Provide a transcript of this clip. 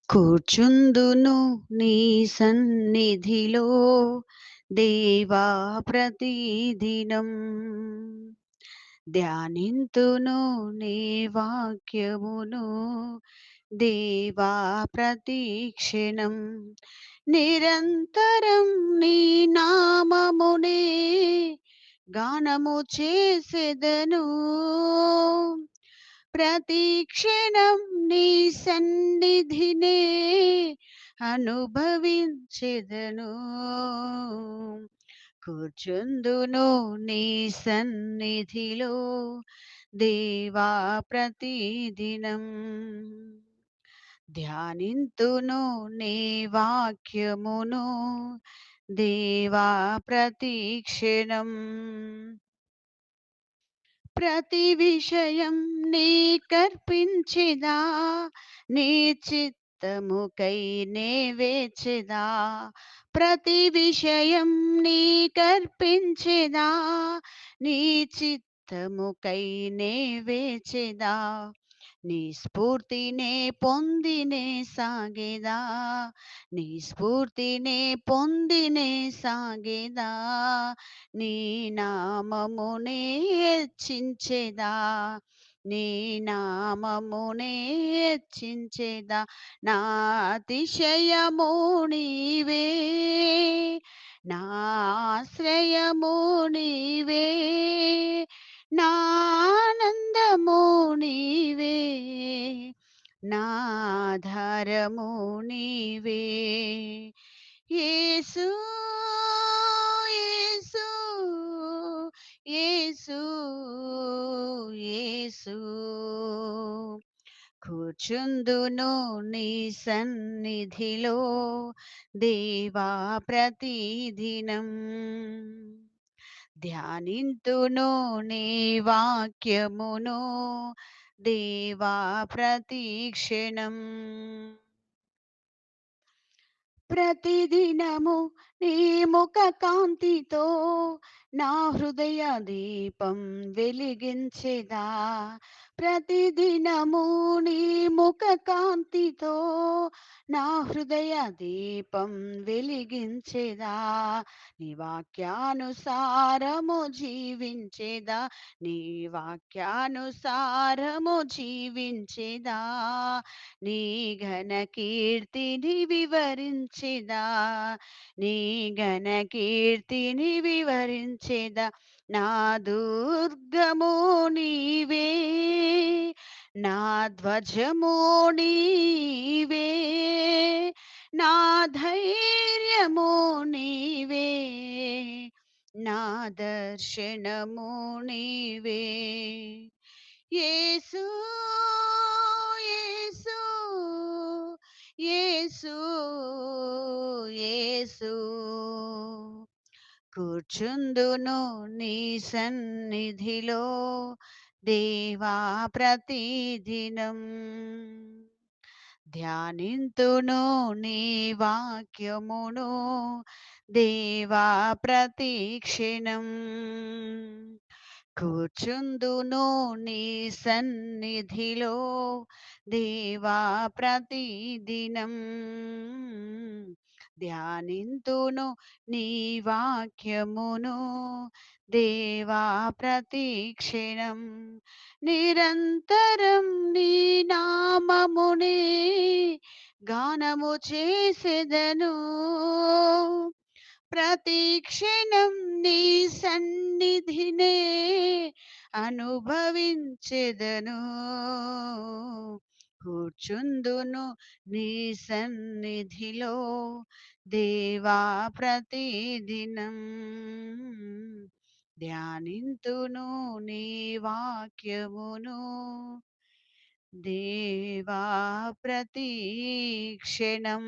కూర్చుందును నీ సన్నిధిలో దేవా ప్రతిదినం. ధ్యానింతును నీ వాక్యమును దేవా ప్రతిక్షణం. నిరంతరం నీ నామమునే గానము చేసెదను. ప్రతిక్షణం నీ సన్నిధినే అనుభవించెదను. కూర్చుందును నీ సన్నిధిలో దేవా ప్రతిదినం. ధ్యానింతును నీ వాక్యమును దేవా ప్రతిక్షణం. ప్రతి విషయం నీకర్పించెదా, నీ చిత్తముకై నే వేచెదా. ప్రతి విషయం నీకర్పించెదా, నీ చిత్తముకై నే వేచెదా. నీ స్ఫూర్తినే పొందినే సాగేదా, నీ స్ఫూర్తినే పొందినే సాగేదా. నీ నామమునే హెచ్చించెదా, నీ నామమునే హెచ్చించెదా. నా అతిశయము నీవే, నా ఆశ్రయము నీవే, నా ఆనందము నీవే, నా ఆధారము నీవే. యేసు యేసు యేసు యేసు. కూర్చుందును నీ సన్నిధిలో దేవా ప్రతిదినం. ధ్యానింతును నీ వాక్యమును దేవా ప్రతిక్షణం. ప్రతిదినము నీ ముఖ కాంతితో నా హృదయ దీపం వెలిగించెదా. ప్రతిదినము నీ ముఖ కాంతితో నా హృదయ దీపం వెలిగించెదా. నీ వాక్యానుసారము జీవించెదా, నీ వాక్యానుసారము జీవించెదా. నీ ఘన కీర్తిని వివరించెదా, నీ ఘన కీర్తిని వివరించెదా. నా దుర్గము నీవే, నా ధ్వజము నీవే, నా ధైర్యము నీవే, నా దర్శనము నీవే. యేసు యేసు యేసు యేసు. కూర్చుందును నీ సన్నిధిలో దేవా ప్రతిదినం. ధ్యానింతును నీ వాక్యమును దేవా ప్రతిక్షణం. కూర్చుందును నీ సన్నిధిలో దేవా ప్రతిదినం. ధ్యానింతును నీ వాక్యమును దేవా ప్రతిక్షణం. నిరంతరం నీ నామమునే గానము చేసెదను. ప్రతిక్షణం నీ సన్నిధినే అనుభవించెదను. కూర్చుందును నీ సన్నిధిలో దేవా ప్రతిదినం. ధ్యానింతును నీ వాక్యమును దేవా ప్రతిక్షణం.